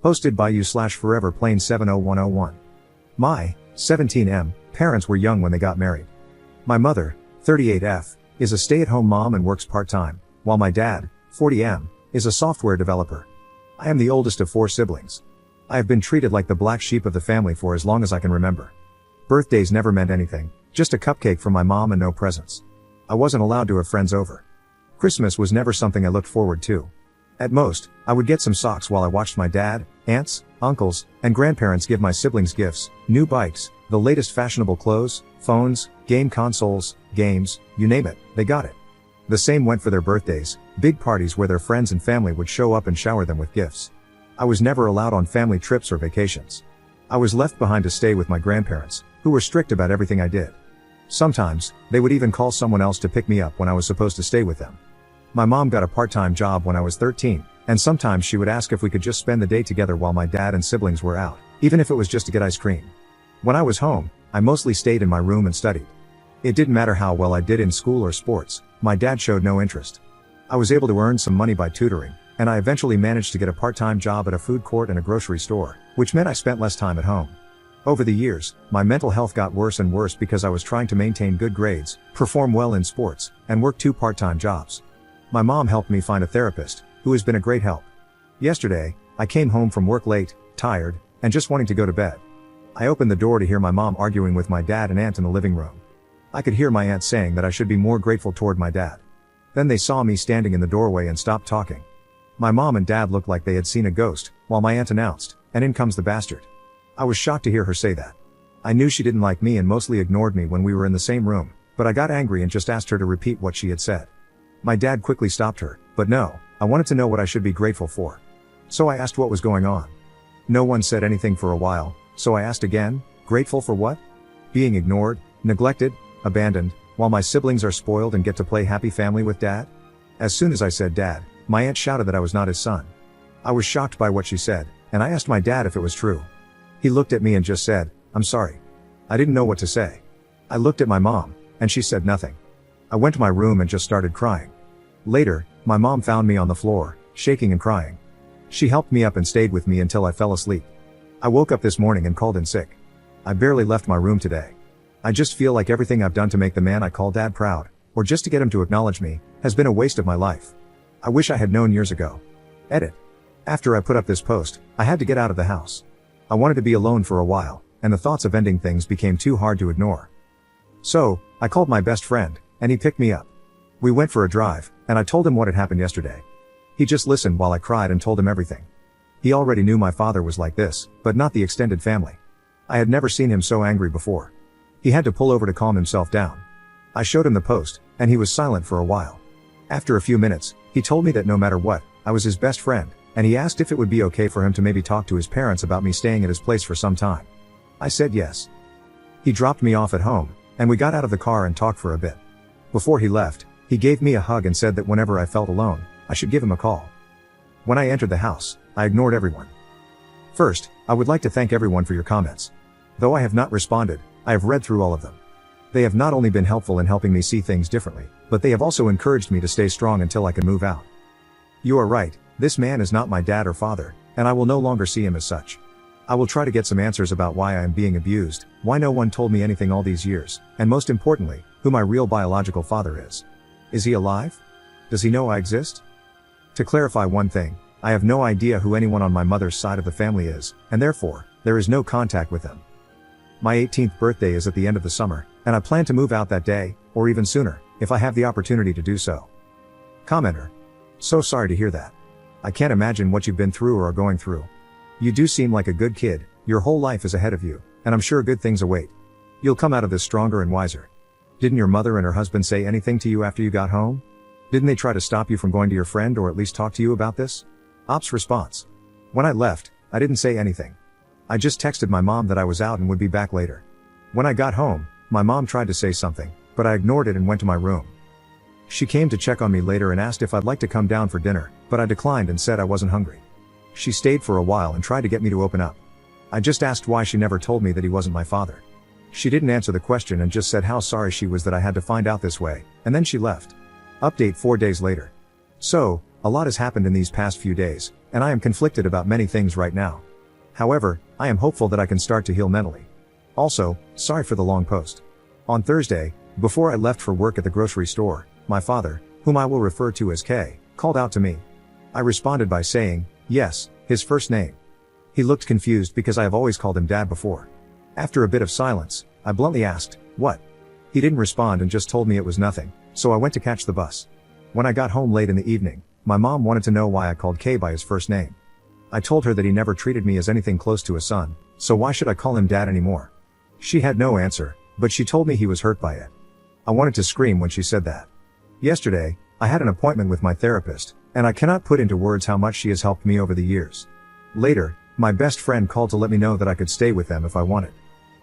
Hosted by you/foreverplane70101. My 17M parents were young when they got married. My mother, 38F, is a stay-at-home mom and works part-time, while my dad, 40M, is a software developer. I am the oldest of 4 siblings. I have been treated like the black sheep of the family for as long as I can remember. Birthdays never meant anything, just a cupcake from my mom and no presents. I wasn't allowed to have friends over. Christmas was never something I looked forward to. At most, I would get some socks while I watched my dad, aunts, uncles, and grandparents give my siblings gifts, new bikes, the latest fashionable clothes, phones, game consoles, games, you name it, they got it. The same went for their birthdays, big parties where their friends and family would show up and shower them with gifts. I was never allowed on family trips or vacations. I was left behind to stay with my grandparents, who were strict about everything I did. Sometimes, they would even call someone else to pick me up when I was supposed to stay with them. My mom got a part-time job when I was 13, and sometimes she would ask if we could just spend the day together while my dad and siblings were out, even if it was just to get ice cream. When I was home, I mostly stayed in my room and studied. It didn't matter how well I did in school or sports, my dad showed no interest. I was able to earn some money by tutoring, and I eventually managed to get a part-time job at a food court and a grocery store, which meant I spent less time at home. Over the years, my mental health got worse and worse because I was trying to maintain good grades, perform well in sports, and work 2 part-time jobs. My mom helped me find a therapist, who has been a great help. Yesterday, I came home from work late, tired, and just wanting to go to bed. I opened the door to hear my mom arguing with my dad and aunt in the living room. I could hear my aunt saying that I should be more grateful toward my dad. Then they saw me standing in the doorway and stopped talking. My mom and dad looked like they had seen a ghost, while my aunt announced, "And in comes the bastard." I was shocked to hear her say that. I knew she didn't like me and mostly ignored me when we were in the same room, but I got angry and just asked her to repeat what she had said. My dad quickly stopped her, but no, I wanted to know what I should be grateful for. So I asked what was going on. No one said anything for a while, so I asked again, grateful for what? Being ignored, neglected, abandoned, while my siblings are spoiled and get to play happy family with dad? As soon as I said dad, my aunt shouted that I was not his son. I was shocked by what she said, and I asked my dad if it was true. He looked at me and just said, "I'm sorry." I didn't know what to say. I looked at my mom, and she said nothing. I went to my room and just started crying. Later, my mom found me on the floor, shaking and crying. She helped me up and stayed with me until I fell asleep. I woke up this morning and called in sick. I barely left my room today. I just feel like everything I've done to make the man I call dad proud, or just to get him to acknowledge me, has been a waste of my life. I wish I had known years ago. Edit. After I put up this post, I had to get out of the house. I wanted to be alone for a while, and the thoughts of ending things became too hard to ignore. So, I called my best friend, and he picked me up. We went for a drive, and I told him what had happened yesterday. He just listened while I cried and told him everything. He already knew my father was like this, but not the extended family. I had never seen him so angry before. He had to pull over to calm himself down. I showed him the post, and he was silent for a while. After a few minutes, he told me that no matter what, I was his best friend, and he asked if it would be okay for him to maybe talk to his parents about me staying at his place for some time. I said yes. He dropped me off at home, and we got out of the car and talked for a bit. Before he left, he gave me a hug and said that whenever I felt alone, I should give him a call. When I entered the house, I ignored everyone. First, I would like to thank everyone for your comments. Though I have not responded, I have read through all of them. They have not only been helpful in helping me see things differently, but they have also encouraged me to stay strong until I can move out. You are right, this man is not my dad or father, and I will no longer see him as such. I will try to get some answers about why I am being abused, why no one told me anything all these years, and most importantly, who my real biological father is. Is he alive? Does he know I exist? To clarify one thing, I have no idea who anyone on my mother's side of the family is, and therefore, there is no contact with them. My 18th birthday is at the end of the summer, and I plan to move out that day, or even sooner, if I have the opportunity to do so. Commenter. So sorry to hear that. I can't imagine what you've been through or are going through. You do seem like a good kid, your whole life is ahead of you, and I'm sure good things await. You'll come out of this stronger and wiser. Didn't your mother and her husband say anything to you after you got home? Didn't they try to stop you from going to your friend or at least talk to you about this? Ops response. When I left, I didn't say anything. I just texted my mom that I was out and would be back later. When I got home, my mom tried to say something, but I ignored it and went to my room. She came to check on me later and asked if I'd like to come down for dinner, but I declined and said I wasn't hungry. She stayed for a while and tried to get me to open up. I just asked why she never told me that he wasn't my father. She didn't answer the question and just said how sorry she was that I had to find out this way, and then she left. Update 4 days later. So, A lot has happened in these past few days, and I am conflicted about many things right now. However, I am hopeful that I can start to heal mentally. Also, sorry for the long post. On Thursday, before I left for work at the grocery store, my father, whom I will refer to as K, called out to me. I responded by saying, yes, his first name. He looked confused because I have always called him Dad before. After a bit of silence, I bluntly asked, what? He didn't respond and just told me it was nothing, so I went to catch the bus. When I got home late in the evening, my mom wanted to know why I called K by his first name. I told her that he never treated me as anything close to a son, so why should I call him Dad anymore? She had no answer, but she told me he was hurt by it. I wanted to scream when she said that. Yesterday, I had an appointment with my therapist, and I cannot put into words how much she has helped me over the years. Later, my best friend called to let me know that I could stay with them if I wanted.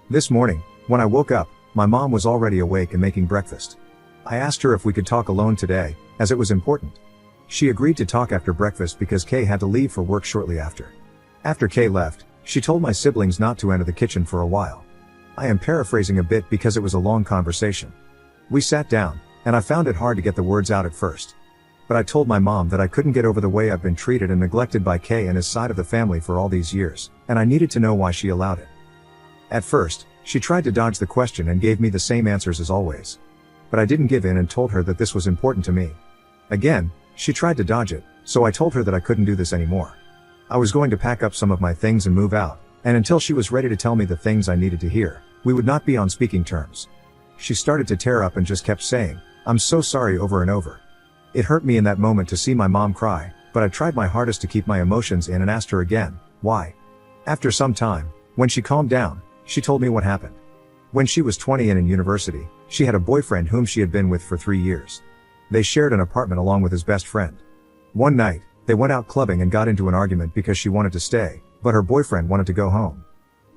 This morning, when I woke up, my mom was already awake and making breakfast. I asked her if we could talk alone today, as it was important. She agreed to talk after breakfast because Kay had to leave for work shortly after. After Kay left, she told my siblings not to enter the kitchen for a while. I am paraphrasing a bit because it was a long conversation. We sat down, and I found it hard to get the words out at first. But I told my mom that I couldn't get over the way I've been treated and neglected by Kay and his side of the family for all these years, and I needed to know why she allowed it. At first, she tried to dodge the question and gave me the same answers as always. But I didn't give in and told her that this was important to me. Again, she tried to dodge it, so I told her that I couldn't do this anymore. I was going to pack up some of my things and move out, and until she was ready to tell me the things I needed to hear, we would not be on speaking terms. She started to tear up and just kept saying, "I'm so sorry," over and over. It hurt me in that moment to see my mom cry, but I tried my hardest to keep my emotions in and asked her again, why? After some time, when she calmed down, she told me what happened. When she was 20 and in university, she had a boyfriend whom she had been with for 3 years. They shared an apartment along with his best friend. One night, they went out clubbing and got into an argument because she wanted to stay, but her boyfriend wanted to go home.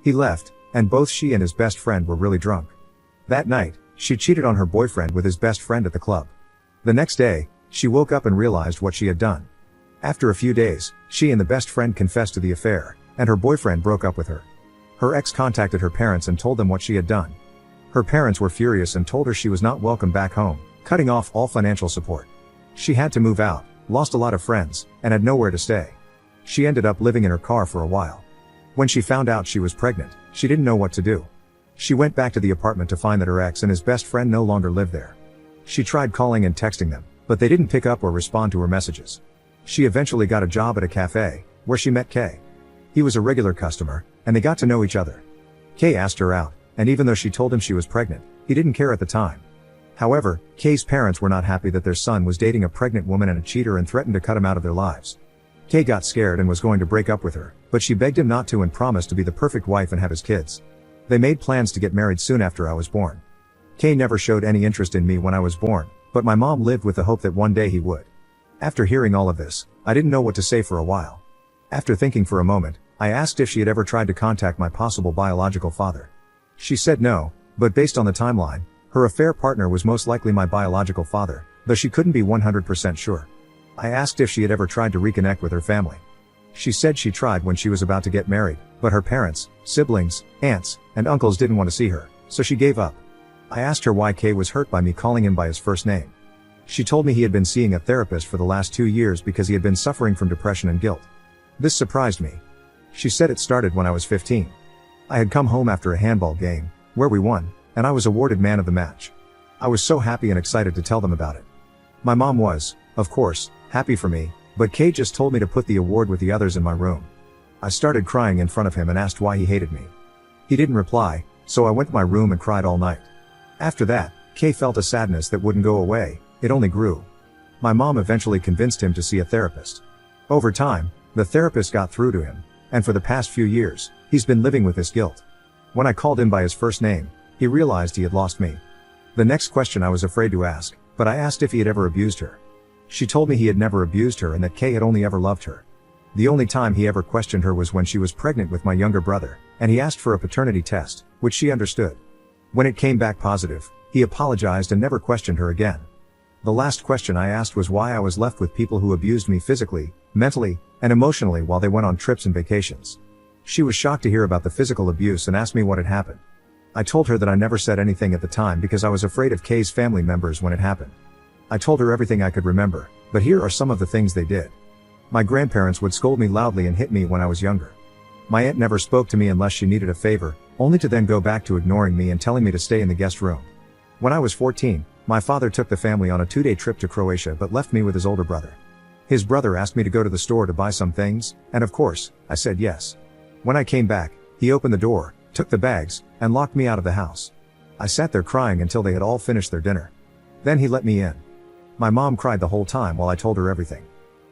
He left, and both she and his best friend were really drunk. That night, she cheated on her boyfriend with his best friend at the club. The next day, she woke up and realized what she had done. After a few days, she and the best friend confessed to the affair, and her boyfriend broke up with her. Her ex contacted her parents and told them what she had done. Her parents were furious and told her she was not welcome back home, cutting off all financial support. She had to move out, lost a lot of friends, and had nowhere to stay. She ended up living in her car for a while. When she found out she was pregnant, she didn't know what to do. She went back to the apartment to find that her ex and his best friend no longer lived there. She tried calling and texting them, but they didn't pick up or respond to her messages. She eventually got a job at a cafe, where she met Kay. He was a regular customer, and they got to know each other. Kay asked her out, and even though she told him she was pregnant, he didn't care at the time. However, Kay's parents were not happy that their son was dating a pregnant woman and a cheater and threatened to cut him out of their lives. Kay got scared and was going to break up with her, but she begged him not to and promised to be the perfect wife and have his kids. They made plans to get married soon after I was born. Kay never showed any interest in me when I was born, but my mom lived with the hope that one day he would. After hearing all of this, I didn't know what to say for a while. After thinking for a moment, I asked if she had ever tried to contact my possible biological father. She said no, but based on the timeline, her affair partner was most likely my biological father, though she couldn't be 100% sure. I asked if she had ever tried to reconnect with her family. She said she tried when she was about to get married, but her parents, siblings, aunts, and uncles didn't want to see her, so she gave up. I asked her why Kay was hurt by me calling him by his first name. She told me he had been seeing a therapist for the last 2 years because he had been suffering from depression and guilt. This surprised me. She said it started when I was 15. I had come home after a handball game, where we won, and I was awarded man of the match. I was so happy and excited to tell them about it. My mom was, of course, happy for me, but Kay just told me to put the award with the others in my room. I started crying in front of him and asked why he hated me. He didn't reply, so I went to my room and cried all night. After that, Kay felt a sadness that wouldn't go away, it only grew. My mom eventually convinced him to see a therapist. Over time, the therapist got through to him, and for the past few years, he's been living with this guilt. When I called him by his first name, he realized he had lost me. The next question I was afraid to ask, but I asked if he had ever abused her. She told me he had never abused her and that Kay had only ever loved her. The only time he ever questioned her was when she was pregnant with my younger brother, and he asked for a paternity test, which she understood. When it came back positive, he apologized and never questioned her again. The last question I asked was why I was left with people who abused me physically, mentally, and emotionally while they went on trips and vacations. She was shocked to hear about the physical abuse and asked me what had happened. I told her that I never said anything at the time because I was afraid of Kay's family members when it happened. I told her everything I could remember, But here are some of the things they did. My grandparents would scold me loudly and hit me when I was younger. My aunt never spoke to me unless she needed a favor, only to then go back to ignoring me and telling me to stay in the guest room. When I was 14, my father took the family on a 2-day trip to Croatia but left me with his older brother. His brother asked me to go to the store to buy some things, and of course, I said yes. When I came back, he opened the door, took the bags, and locked me out of the house. I sat there crying until they had all finished their dinner. Then he let me in. My mom cried the whole time while I told her everything.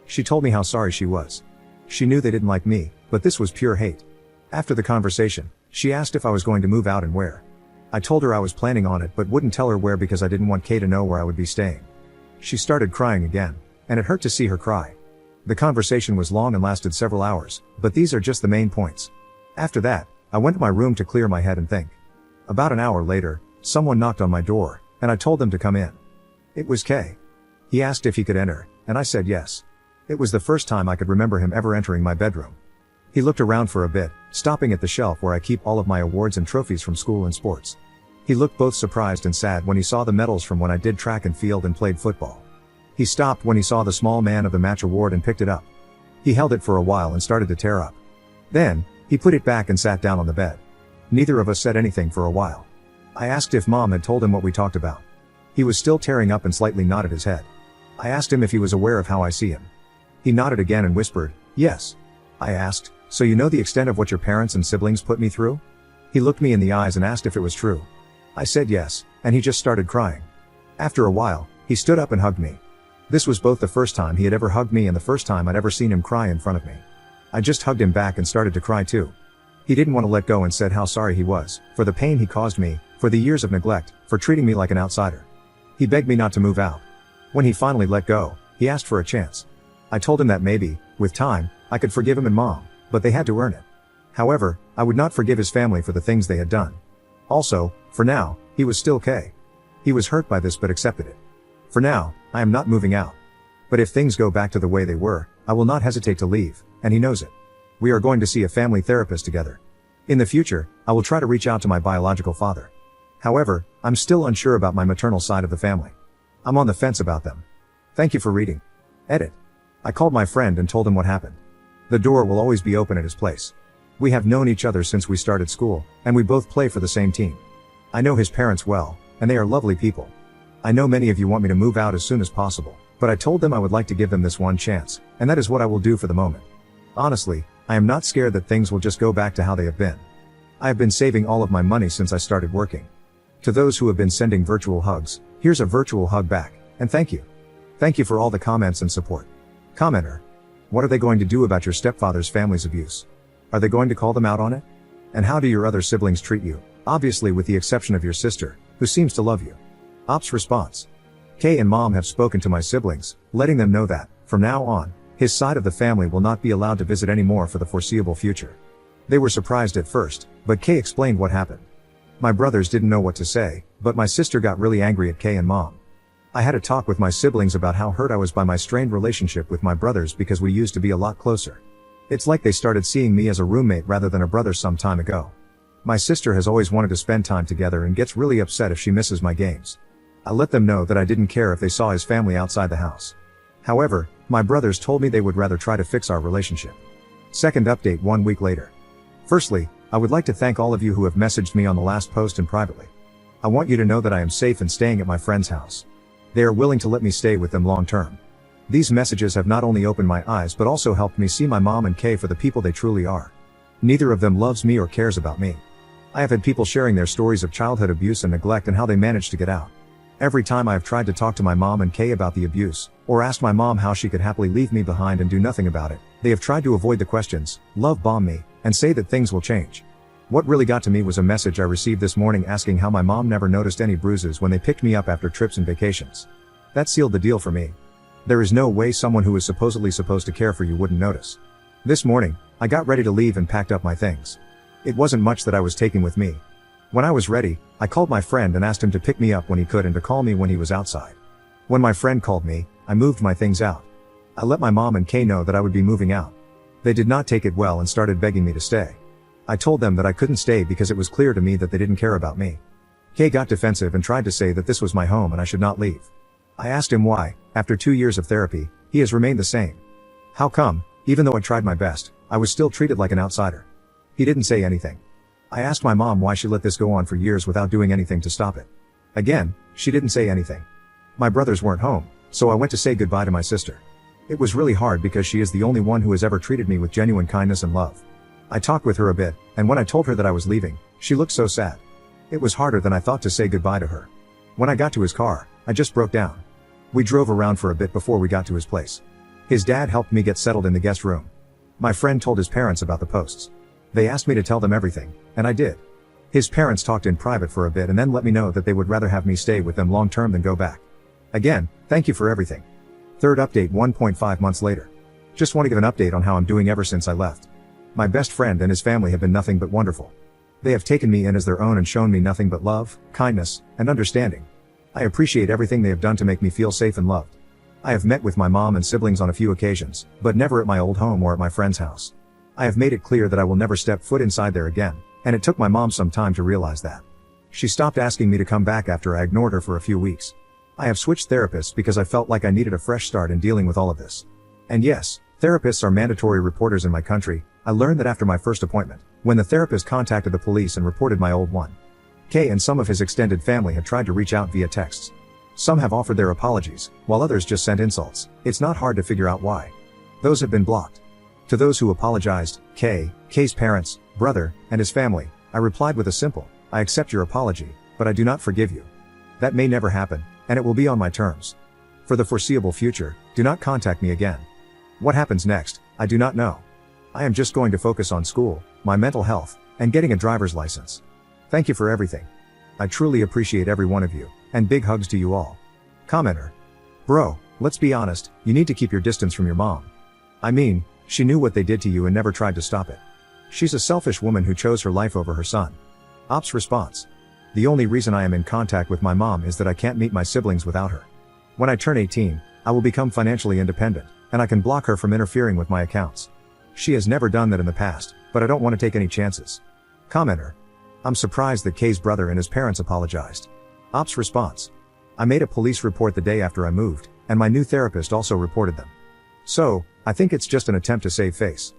She told me how sorry she was. She knew they didn't like me, but this was pure hate. After the conversation, she asked if I was going to move out and where. I told her I was planning on it but wouldn't tell her where because I didn't want Kay to know where I would be staying. She started crying again, and it hurt to see her cry. The conversation was long and lasted several hours, but these are just the main points. After that, I went to my room to clear my head and think. About an hour later, someone knocked on my door, and I told them to come in. It was Kay. He asked if he could enter, and I said yes. It was the first time I could remember him ever entering my bedroom. He looked around for a bit, stopping at the shelf where I keep all of my awards and trophies from school and sports. He looked both surprised and sad when he saw the medals from when I did track and field and played football. He stopped when he saw the small man of the match award and picked it up. He held it for a while and started to tear up. Then, he put it back and sat down on the bed. Neither of us said anything for a while. I asked if Mom had told him what we talked about. He was still tearing up and slightly nodded his head. I asked him if he was aware of how I see him. He nodded again and whispered, yes. I asked, so you know the extent of what your parents and siblings put me through? He looked me in the eyes and asked if it was true. I said yes, and he just started crying. After a while, he stood up and hugged me. This was both the first time he had ever hugged me and the first time I'd ever seen him cry in front of me. I just hugged him back and started to cry too. He didn't want to let go and said how sorry he was, for the pain he caused me, for the years of neglect, for treating me like an outsider. He begged me not to move out. When he finally let go, he asked for a chance. I told him that maybe, with time, I could forgive him and Mom, but they had to earn it. However, I would not forgive his family for the things they had done. Also, for now, he was still Kay. He was hurt by this but accepted it. For now, I am not moving out. But if things go back to the way they were, I will not hesitate to leave, and he knows it. We are going to see a family therapist together. In the future, I will try to reach out to my biological father. However, I'm still unsure about my maternal side of the family. I'm on the fence about them. Thank you for reading. Edit. I called my friend and told him what happened. The door will always be open at his place. We have known each other since we started school, and we both play for the same team. I know his parents well, and they are lovely people. I know many of you want me to move out as soon as possible, but I told them I would like to give them this one chance, and that is what I will do for the moment. Honestly, I am not scared that things will just go back to how they have been. I have been saving all of my money since I started working. To those who have been sending virtual hugs, here's a virtual hug back, and thank you. Thank you for all the comments and support. Commenter. What are they going to do about your stepfather's family's abuse? Are they going to call them out on it? And how do your other siblings treat you? Obviously with the exception of your sister, who seems to love you. Ops response. Kay and Mom have spoken to my siblings, letting them know that, from now on, his side of the family will not be allowed to visit anymore for the foreseeable future. They were surprised at first, but Kay explained what happened. My brothers didn't know what to say, but my sister got really angry at Kay and Mom. I had a talk with my siblings about how hurt I was by my strained relationship with my brothers because we used to be a lot closer. It's like they started seeing me as a roommate rather than a brother some time ago. My sister has always wanted to spend time together and gets really upset if she misses my games. I let them know that I didn't care if they saw his family outside the house. However, my brothers told me they would rather try to fix our relationship. Second update 1 week later. Firstly, I would like to thank all of you who have messaged me on the last post and privately. I want you to know that I am safe and staying at my friend's house. They are willing to let me stay with them long term. These messages have not only opened my eyes but also helped me see my mom and Kay for the people they truly are. Neither of them loves me or cares about me. I have had people sharing their stories of childhood abuse and neglect and how they managed to get out. Every time I have tried to talk to my mom and Kay about the abuse, or asked my mom how she could happily leave me behind and do nothing about it, they have tried to avoid the questions, love bomb me, and say that things will change. What really got to me was a message I received this morning asking how my mom never noticed any bruises when they picked me up after trips and vacations. That sealed the deal for me. There is no way someone who is supposedly supposed to care for you wouldn't notice. This morning, I got ready to leave and packed up my things. It wasn't much that I was taking with me. When I was ready, I called my friend and asked him to pick me up when he could and to call me when he was outside. When my friend called me, I moved my things out. I let my mom and Kay know that I would be moving out. They did not take it well and started begging me to stay. I told them that I couldn't stay because it was clear to me that they didn't care about me. Kay got defensive and tried to say that this was my home and I should not leave. I asked him why, after 2 years of therapy, he has remained the same. How come, even though I tried my best, I was still treated like an outsider? He didn't say anything. I asked my mom why she let this go on for years without doing anything to stop it. Again, she didn't say anything. My brothers weren't home, so I went to say goodbye to my sister. It was really hard because she is the only one who has ever treated me with genuine kindness and love. I talked with her a bit, and when I told her that I was leaving, she looked so sad. It was harder than I thought to say goodbye to her. When I got to his car, I just broke down. We drove around for a bit before we got to his place. His dad helped me get settled in the guest room. My friend told his parents about the posts. They asked me to tell them everything, and I did. His parents talked in private for a bit and then let me know that they would rather have me stay with them long term than go back. Again, thank you for everything. Third update 1.5 months later. Just want to give an update on how I'm doing ever since I left. My best friend and his family have been nothing but wonderful. They have taken me in as their own and shown me nothing but love, kindness, and understanding. I appreciate everything they have done to make me feel safe and loved. I have met with my mom and siblings on a few occasions, but never at my old home or at my friend's house. I have made it clear that I will never step foot inside there again, and it took my mom some time to realize that. She stopped asking me to come back after I ignored her for a few weeks. I have switched therapists because I felt like I needed a fresh start in dealing with all of this. And yes, therapists are mandatory reporters in my country. I learned that after my first appointment, when the therapist contacted the police and reported my old one. Kay and some of his extended family have tried to reach out via texts. Some have offered their apologies, while others just sent insults. It's not hard to figure out why. Those have been blocked. To those who apologized, Kay's parents, brother, and his family, I replied with a simple, I accept your apology, but I do not forgive you. That may never happen, and it will be on my terms. For the foreseeable future, do not contact me again. What happens next, I do not know. I am just going to focus on school, my mental health, and getting a driver's license. Thank you for everything. I truly appreciate every one of you, and big hugs to you all. Commenter. Bro, let's be honest, you need to keep your distance from your mom. I mean, she knew what they did to you and never tried to stop it. She's a selfish woman who chose her life over her son. Ops response. The only reason I am in contact with my mom is that I can't meet my siblings without her. When I turn 18, I will become financially independent, and I can block her from interfering with my accounts. She has never done that in the past, but I don't want to take any chances. Commenter. I'm surprised that Kay's brother and his parents apologized. Ops response. I made a police report the day after I moved, and my new therapist also reported them. So, I think it's just an attempt to save face.